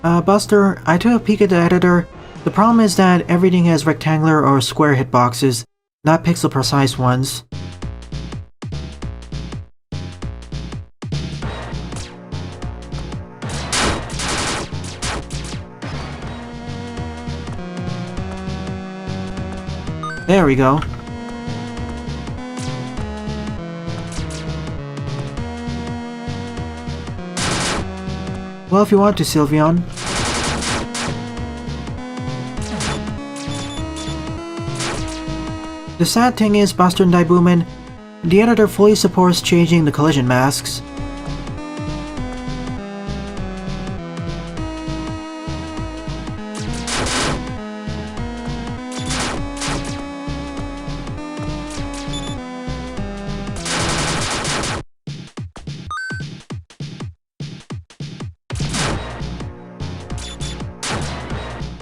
Buster, I took a peek at the editor. The problem is that everything has rectangular or square hitboxes, not pixel-precise ones. There we go. Well, if you want to, Sylveon. The sad thing is, Buster and Daibuman, the editor fully supports changing the collision masks.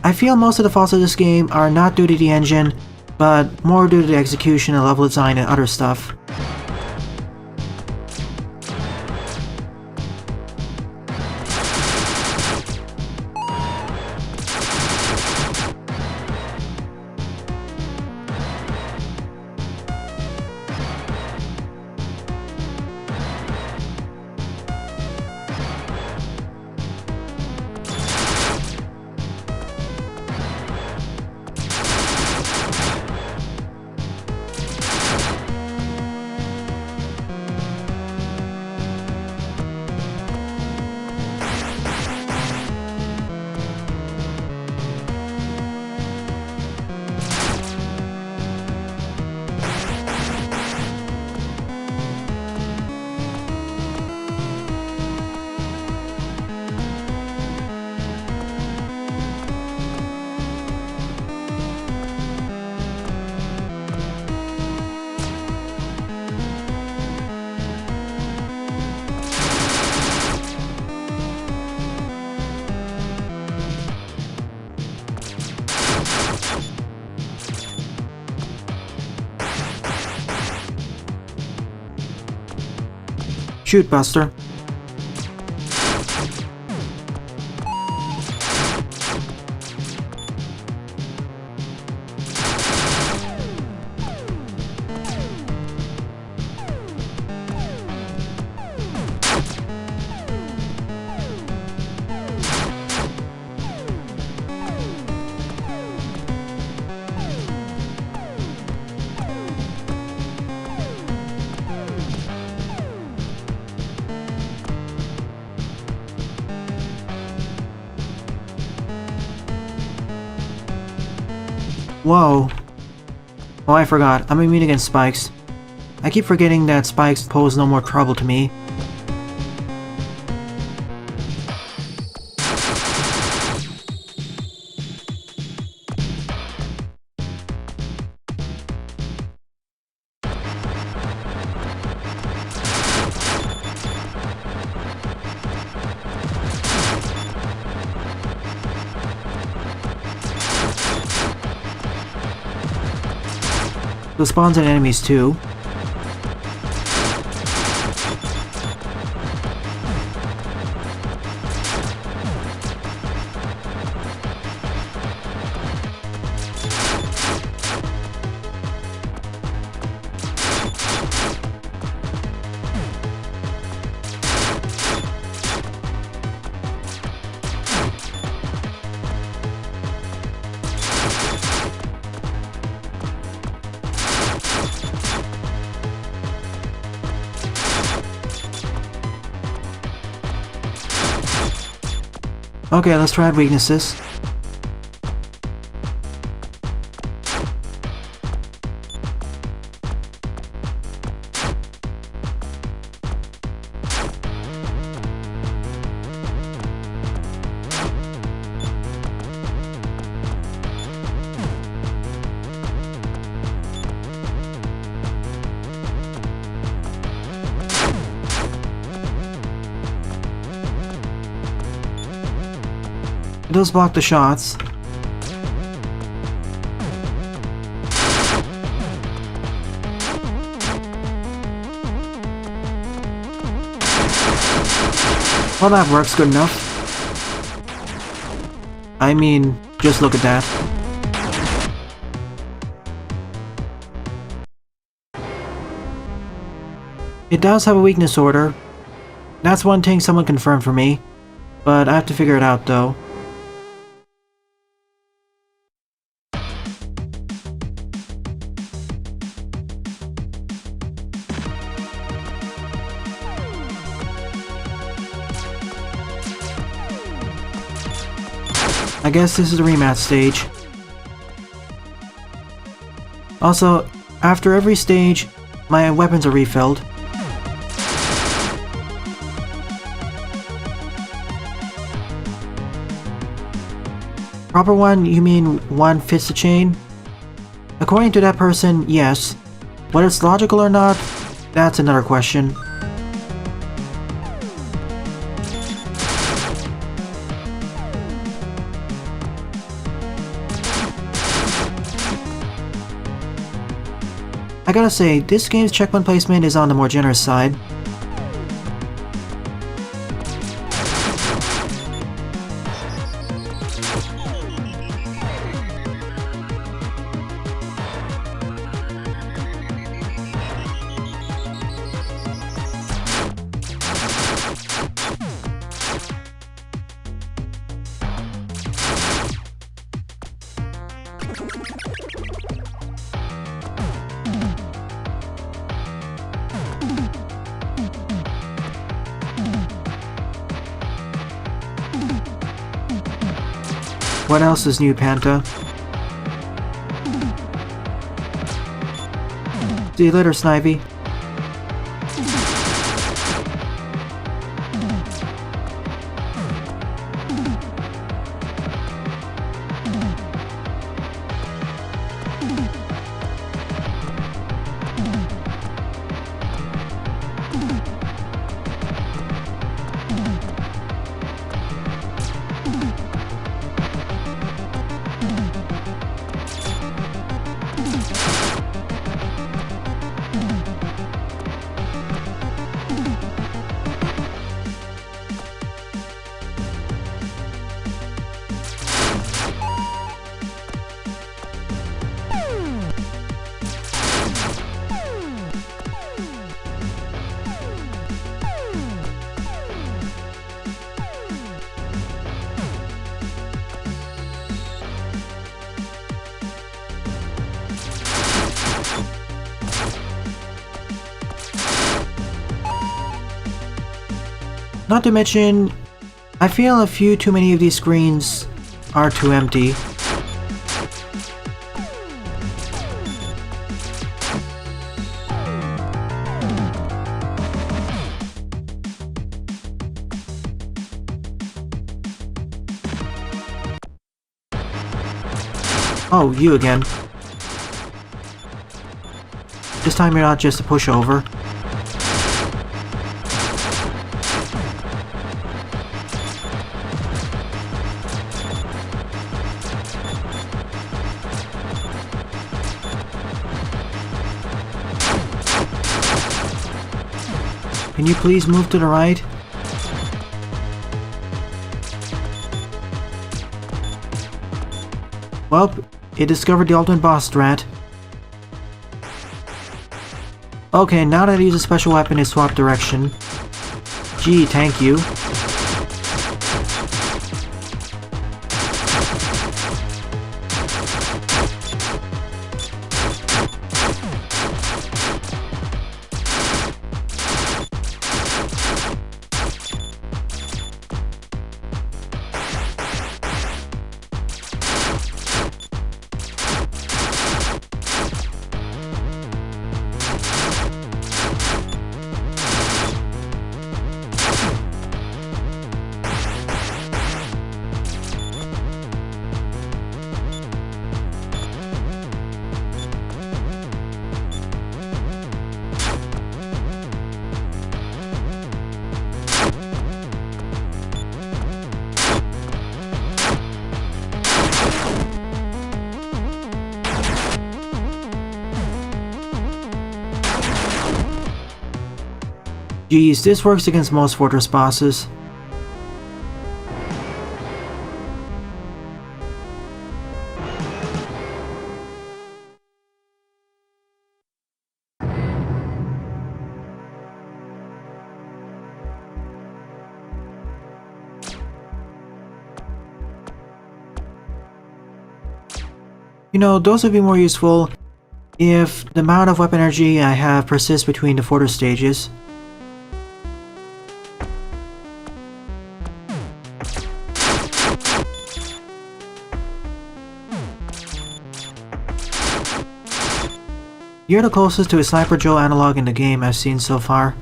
I feel most of the faults of this game are not due to the engine, but more due to the execution and level design and other stuff. Shoot, Buster. Whoa. Oh, I forgot. I'm immune against spikes. I keep forgetting that spikes pose no more trouble to me. Those spawns and enemies too. Okay, let's try out weaknesses. It does block the shots. Well, that works good enough. I mean, just look at that. It does have a weakness order. That's one thing someone confirmed for me, but I have to figure it out though. I guess this is the rematch stage. Also, after every stage, my weapons are refilled. Proper one, you mean one fits the chain? According to that person, yes. Whether it's logical or not, that's another question. I gotta say, this game's checkpoint placement is on the more generous side. What else is new, Panta? See you later, Snivy. Not to mention, I feel a few too many of these screens are too empty. Oh, you again. This time you're not just a pushover. Can you please move to the right? Well, it discovered the ultimate boss strat. Okay, now that I use a special weapon, it swapped direction. Gee, thank you. Geez, this works against most Fortress bosses. You know, those would be more useful if the amount of weapon energy I have persists between the further stages. You're the closest to a Sniper Joe analog in the game I've seen so far.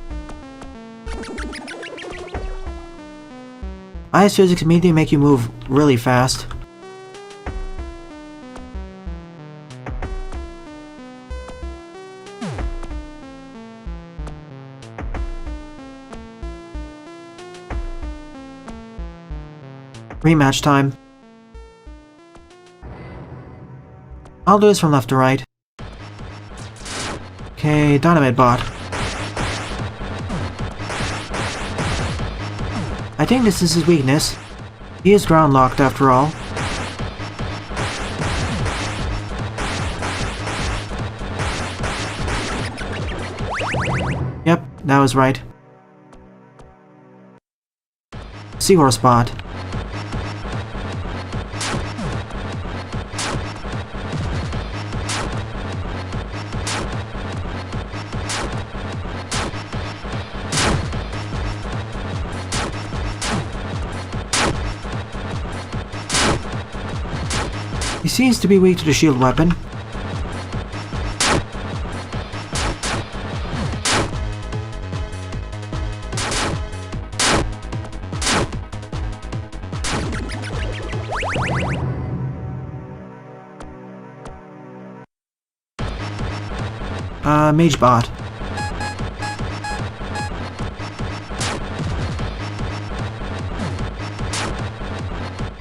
Ice physics immediately make you move really fast. Rematch time. I'll do this from left to right. Okay, Dynamite Bot. I think this is his weakness. He is ground locked after all. Yep, that was right. Seahorse Bot. He seems to be weak to the shield weapon. Mage Bot.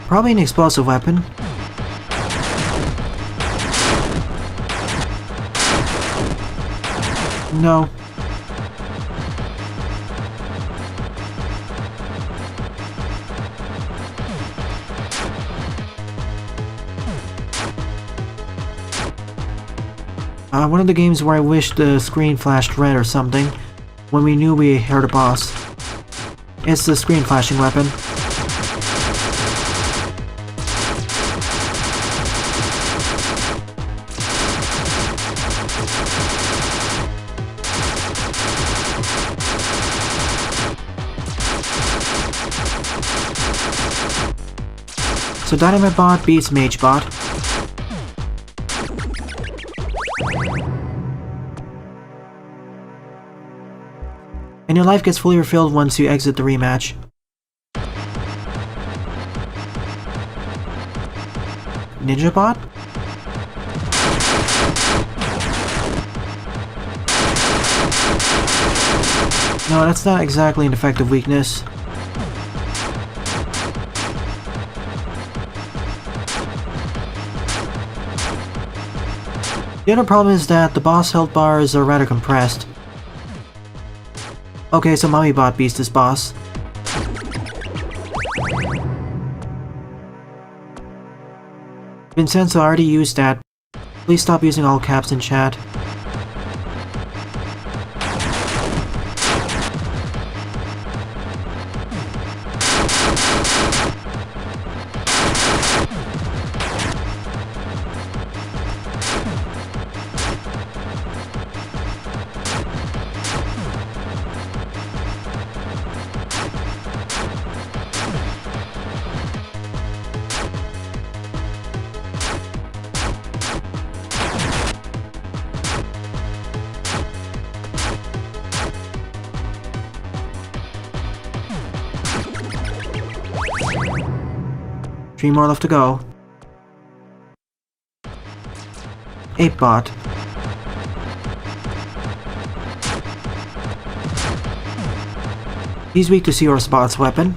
Probably an explosive weapon. No. One of the games where I wish the screen flashed red or something when we knew we heard a boss. It's the screen flashing weapon. So Dynamite Bot beats Mage Bot. And your life gets fully refilled once you exit the rematch. Ninja Bot? No, that's not exactly an effective weakness. The other problem is that the boss health bars are rather compressed. Okay, so Mommy Bot beats this boss. Vincenzo already used that. Please stop using all caps in chat. Three more left to go. 8 Bot. He's weak to Seahorse Bot's weapon.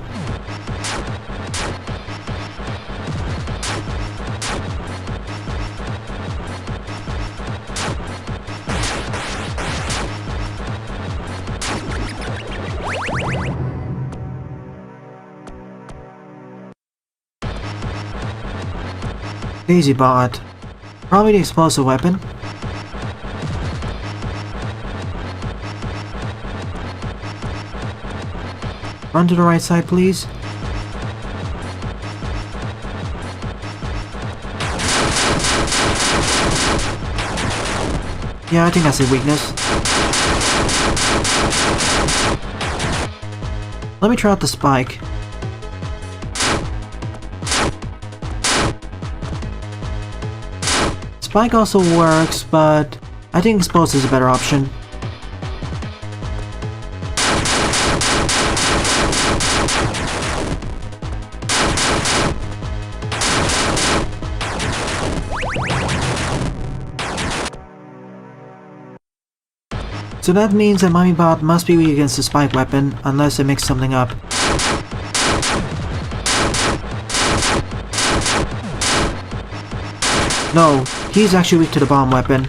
Daisy Bot. Probably the explosive weapon. Run to the right side, please. Yeah, I think that's a weakness. Let me try out the spike. Spike also works, but I think explosive is a better option. So that means that Mummy Bot must be weak against the spike weapon, unless I mix something up. No, he's actually weak to the bomb weapon.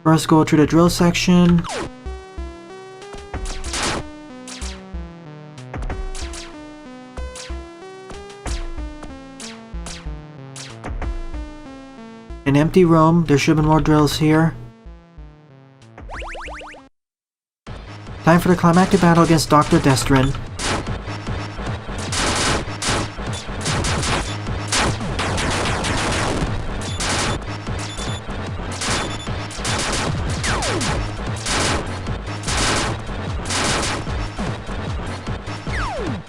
First go through the drill section. An empty room, there should be more drills here. Time for the climactic battle against Dr. Destin.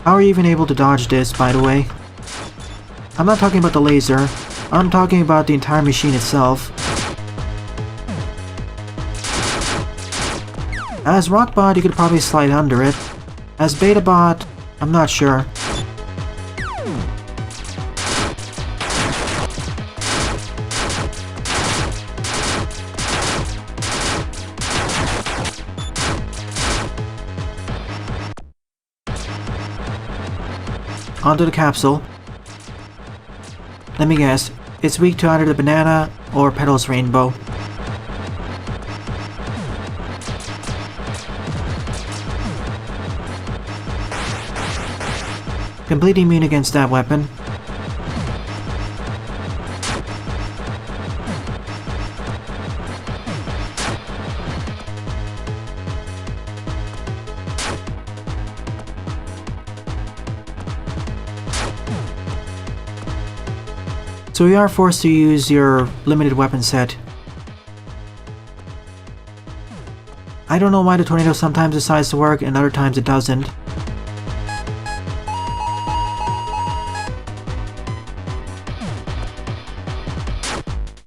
How are you even able to dodge this, by the way? I'm not talking about the laser, I'm talking about the entire machine itself. As Rockbot, you could probably slide under it. As Betabot, I'm not sure. Onto the capsule. Let me guess, it's weak to either the banana or Petal's rainbow. Completely immune against that weapon. So we are forced to use your limited weapon set. I don't know why the tornado sometimes decides to work and other times it doesn't.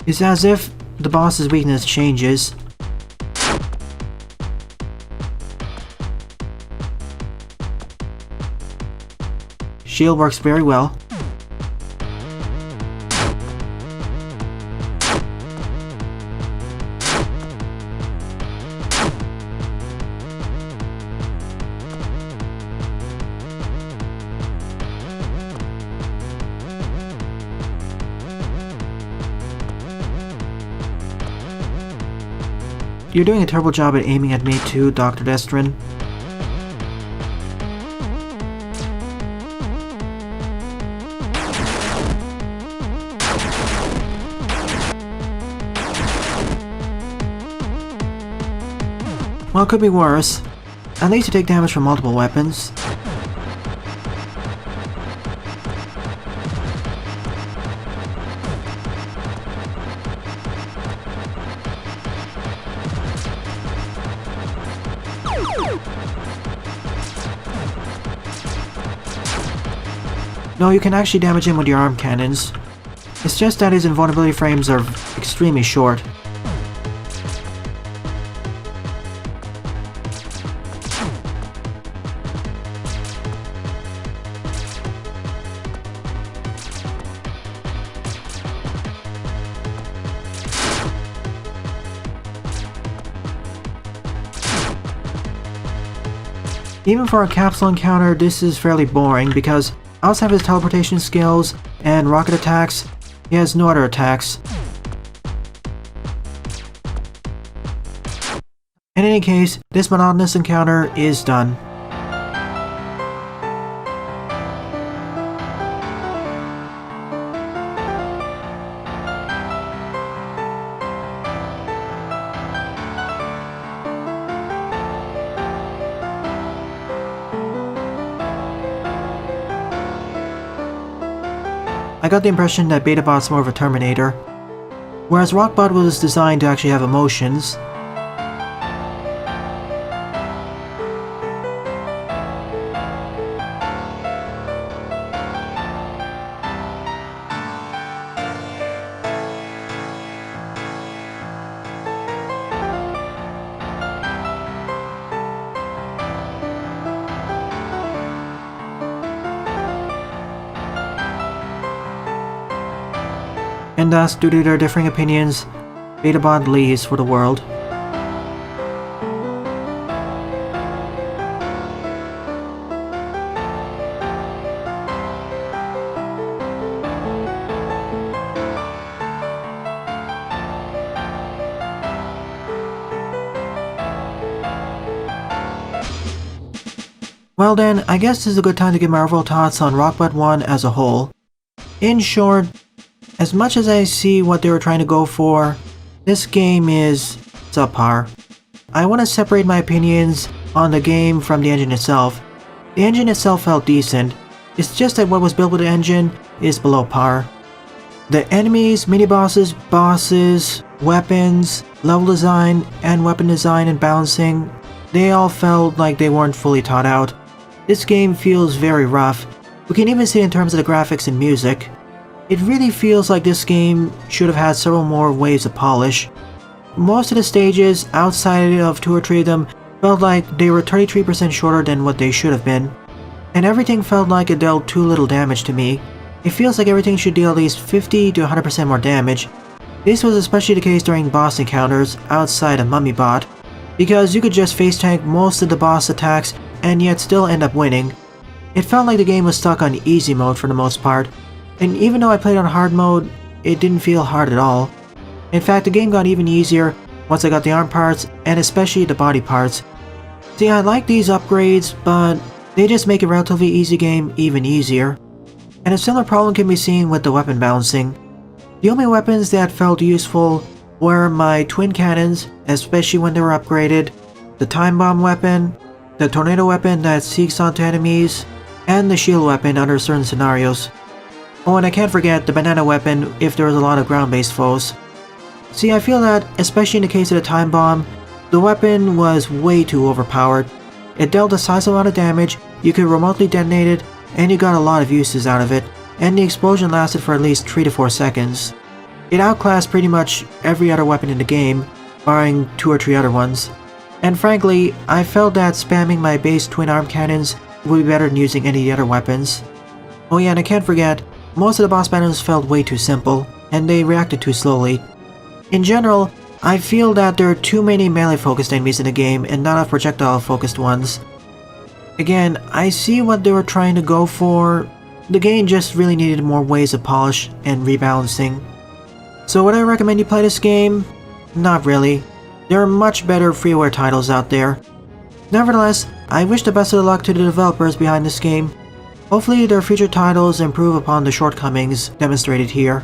It's as if the boss's weakness changes. Shield works very well. You're doing a terrible job at aiming at me too, Dr. Destin. Well, it could be worse. At least you take damage from multiple weapons. No, you can actually damage him with your arm cannons. It's just that his invulnerability frames are extremely short. Even for a capsule encounter, this is fairly boring because outside of his teleportation skills and rocket attacks, he has no other attacks. In any case, this monotonous encounter is done. I got the impression that Betabot's more of a Terminator, whereas Rockbot was designed to actually have emotions. And thus, due to their differing opinions, Betabot leaves for the world. Well then, I guess this is a good time to give my overall thoughts on Rockbot 1 as a whole. In short, as much as I see what they were trying to go for, this game is subpar. I want to separate my opinions on the game from the engine itself. The engine itself felt decent, it's just that what was built with the engine is below par. The enemies, mini-bosses, bosses, weapons, level design, and weapon design and balancing, they all felt like they weren't fully thought out. This game feels very rough. We can even see it in terms of the graphics and music. It really feels like this game should have had several more waves of polish. Most of the stages, outside of 2 or 3 of them, felt like they were 33% shorter than what they should have been. And everything felt like it dealt too little damage to me. It feels like everything should deal at least 50 to 100% more damage. This was especially the case during boss encounters outside of Mummybot, because you could just face tank most of the boss attacks and yet still end up winning. It felt like the game was stuck on easy mode for the most part, and even though I played on hard mode, it didn't feel hard at all. In fact, the game got even easier once I got the arm parts and especially the body parts. See, I like these upgrades, but they just make a relatively easy game even easier. And a similar problem can be seen with the weapon balancing. The only weapons that felt useful were my twin cannons, especially when they were upgraded, the time bomb weapon, the tornado weapon that seeks onto enemies, and the shield weapon under certain scenarios. Oh, and I can't forget the banana weapon if there was a lot of ground-based foes. See, I feel that, especially in the case of the time bomb, the weapon was way too overpowered. It dealt a sizable amount of damage, you could remotely detonate it, and you got a lot of uses out of it, and the explosion lasted for at least 3 to 4 seconds. It outclassed pretty much every other weapon in the game, barring 2 or 3 other ones. And frankly, I felt that spamming my base twin arm cannons would be better than using any of the other weapons. Oh yeah, and I can't forget, most of the boss battles felt way too simple, and they reacted too slowly. In general, I feel that there are too many melee-focused enemies in the game and not enough projectile-focused ones. Again, I see what they were trying to go for. The game just really needed more ways of polish and rebalancing. So would I recommend you play this game? Not really. There are much better freeware titles out there. Nevertheless, I wish the best of luck to the developers behind this game. Hopefully their future titles improve upon the shortcomings demonstrated here.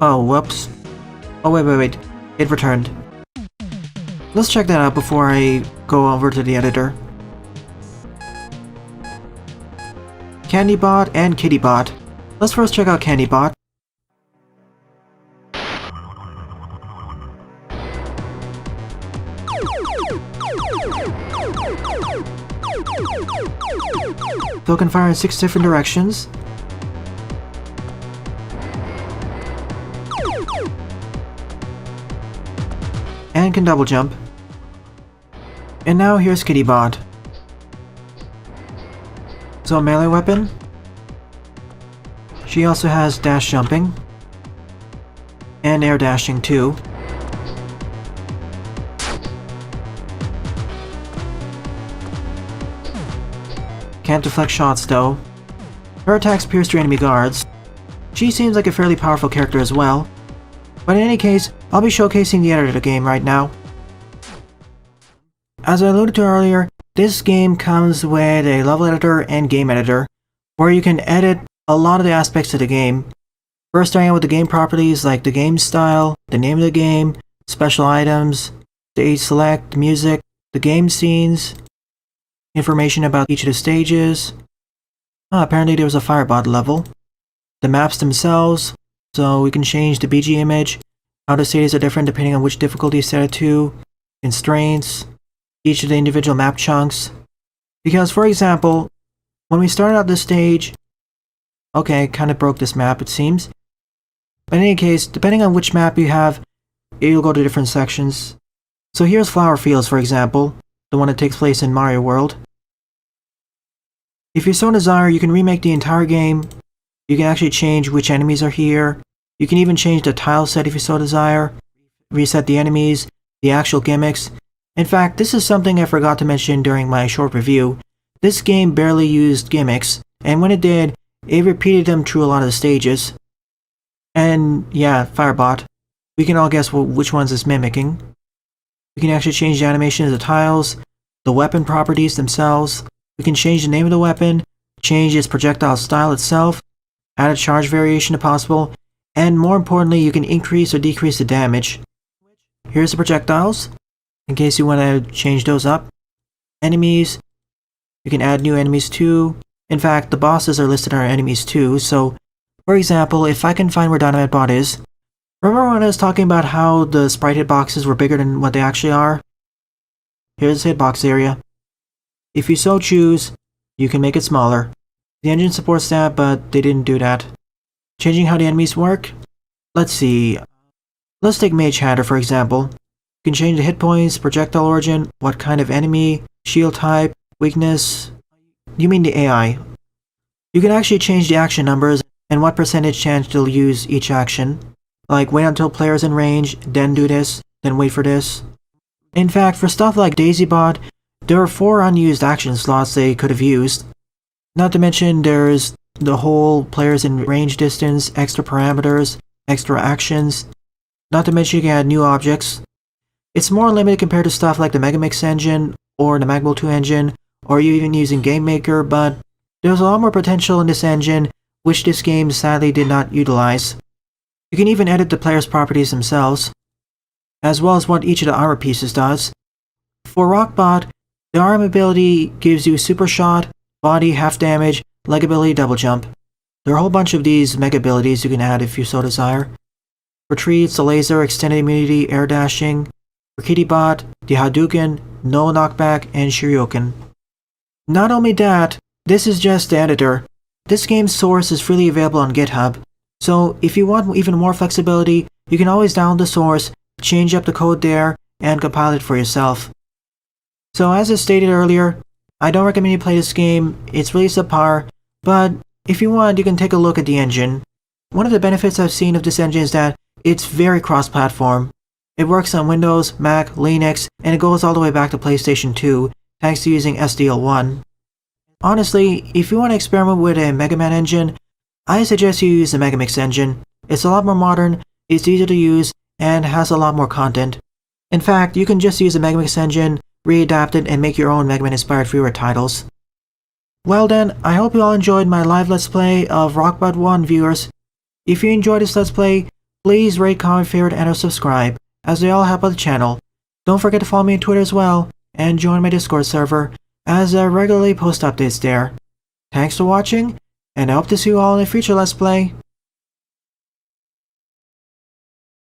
Oh, whoops. Oh, wait. It returned. Let's check that out before I go over to the editor. CandyBot and KittyBot. Let's first check out CandyBot. So can fire in 6 different directions. And can double jump. And now here's KittyBot. So a melee weapon. She also has dash jumping. And air dashing too. Can't deflect shots though. Her attacks pierce through enemy guards. She seems like a fairly powerful character as well. But in any case, I'll be showcasing the editor of the game right now. As I alluded to earlier, this game comes with a level editor and game editor, where you can edit a lot of the aspects of the game. First starting out with the game properties like the game style, the name of the game, special items, the age select, the music, the game scenes, information about each of the stages. Apparently there was a Firebot level. The maps themselves, so we can change the BG image, how the stages are different depending on which difficulty is set it to, constraints, each of the individual map chunks. Because for example, when we started out this stage, okay, kind of broke this map it seems. But in any case, depending on which map you have, it'll go to different sections. So here's Flower Fields for example, the one that takes place in Mario World. If you so desire, you can remake the entire game. You can actually change which enemies are here. You can even change the tile set if you so desire. Reset the enemies, the actual gimmicks. In fact, this is something I forgot to mention during my short review. This game barely used gimmicks, and when it did, it repeated them through a lot of the stages. And yeah, Firebot. We can all guess which ones it's mimicking. We can actually change the animation of the tiles, the weapon properties themselves. We can change the name of the weapon, change its projectile style itself, add a charge variation if possible, and more importantly, you can increase or decrease the damage. Here's the projectiles, in case you want to change those up. Enemies, you can add new enemies too. In fact, the bosses are listed under enemies too, so for example, if I can find where Dynamite Bot is, remember when I was talking about how the sprite hitboxes were bigger than what they actually are? Here's the hitbox area. If you so choose, you can make it smaller. The engine supports that, but they didn't do that. Changing how the enemies work? Let's see. Let's take Mage Hatter for example. You can change the hit points, projectile origin, what kind of enemy, shield type, weakness. You mean the AI. You can actually change the action numbers and what percentage chance they'll use each action. Like wait until players in range, then do this, then wait for this. In fact, for stuff like DaisyBot, there are 4 unused action slots they could have used. Not to mention there's the whole players in range distance, extra parameters, extra actions. Not to mention you can add new objects. It's more limited compared to stuff like the Megamix engine, or the Magbull 2 engine, or even using Game Maker, but there's a lot more potential in this engine, which this game sadly did not utilize. You can even edit the player's properties themselves, as well as what each of the armor pieces does. For Rockbot, the arm ability gives you super shot, body, half damage, leg ability, double jump. There are a whole bunch of these mega abilities you can add if you so desire. Retreats, the laser, extended immunity, air dashing. For KittyBot, the Hadouken, no knockback, and Shurioken. Not only that, this is just the editor. This game's source is freely available on GitHub, so if you want even more flexibility, you can always download the source, change up the code there, and compile it for yourself. So as I stated earlier, I don't recommend you play this game, it's really subpar, but if you want, you can take a look at the engine. One of the benefits I've seen of this engine is that it's very cross-platform. It works on Windows, Mac, Linux, and it goes all the way back to PlayStation 2, thanks to using SDL1. Honestly, if you want to experiment with a Mega Man engine, I suggest you use the Megamix engine. It's a lot more modern, it's easier to use, and has a lot more content. In fact, you can just use the Megamix engine, readapt it, and make your own Mega Man-inspired freeware titles. Well then, I hope you all enjoyed my live Let's Play of Rockbot 1, viewers. If you enjoyed this Let's Play, Please rate, comment, favorite, and or subscribe, as they all help out the channel. Don't forget to follow me on Twitter as well, and join my Discord server, as I regularly post updates there. Thanks for watching, and I hope to see you all in a future Let's Play.